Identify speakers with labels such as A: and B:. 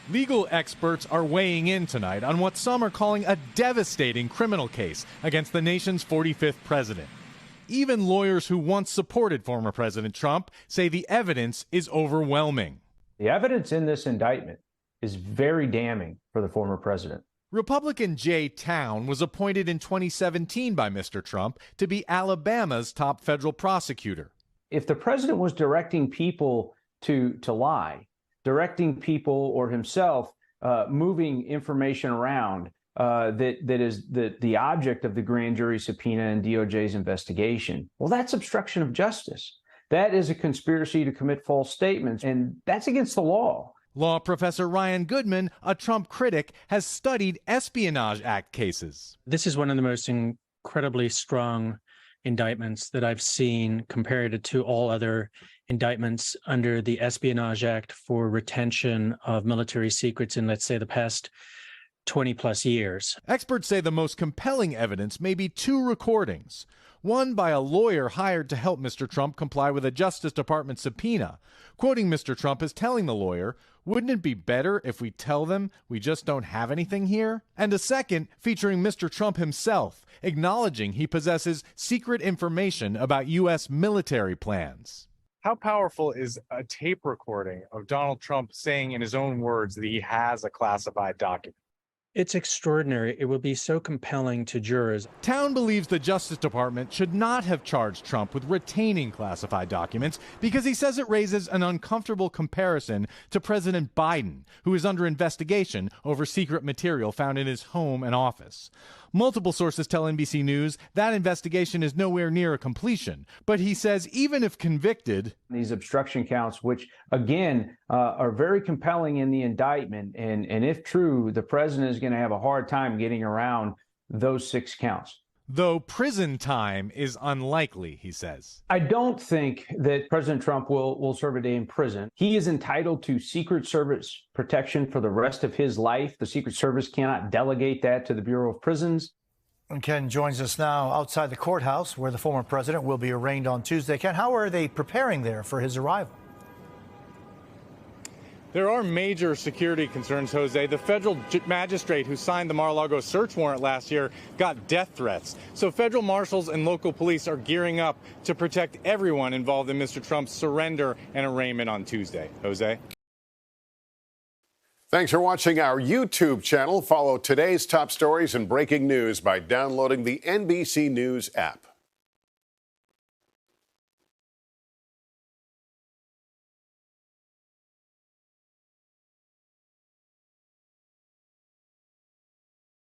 A: Legal experts are weighing in tonight on what some are calling a devastating criminal case against the nation's 45th president. Even lawyers who once supported former President Trump say the evidence is overwhelming.
B: The evidence in this indictment is very damning for the former president.
A: Republican Jay Town was appointed in 2017 by Mr. Trump to be Alabama's top federal prosecutor.
B: If the president was directing people to lie, directing people or himself moving information around that is the object of the grand jury subpoena and DOJ's investigation, well, that's obstruction of justice. That is a conspiracy to commit false statements, and that's against the law.
A: Law professor Ryan Goodman, a Trump critic, has studied Espionage Act cases.
C: This is one of the most incredibly strong indictments that I've seen compared to all other indictments under the Espionage Act for retention of military secrets in, let's say, the past 20 plus years.
A: Experts say the most compelling evidence may be two recordings. One by a lawyer hired to help Mr. Trump comply with a Justice Department subpoena. Quoting Mr. Trump as telling the lawyer, "Wouldn't it be better if we tell them we just don't have anything here?" And a second featuring Mr. Trump himself, acknowledging he possesses secret information about U.S. military plans.
D: How powerful is a tape recording of Donald Trump saying in his own words that he has a classified document?
C: It's extraordinary. It will be so compelling to jurors.
A: Town believes the Justice Department should not have charged Trump with retaining classified documents because he says it raises an uncomfortable comparison to President Biden, who is under investigation over secret material found in his home and office. Multiple sources tell NBC News that investigation is nowhere near a completion, but he says even if convicted,
B: these obstruction counts, which again are very compelling in the indictment, and if true, the president is going to have a hard time getting around those 6 counts.
A: Though prison time is unlikely, he says.
B: I don't think that President Trump will serve a day in prison. He is entitled to Secret Service protection for the rest of his life. The Secret Service cannot delegate that to the Bureau of Prisons.
E: And Ken joins us now outside the courthouse where the former president will be arraigned on Tuesday. Ken, how are they preparing there for his arrival?
D: There are major security concerns, Jose. The federal magistrate who signed the Mar-a-Lago search warrant last year got death threats. So federal marshals and local police are gearing up to protect everyone involved in Mr. Trump's surrender and arraignment on Tuesday. Jose?
F: Thanks for watching our YouTube channel. Follow today's top stories and breaking news by downloading the NBC News app.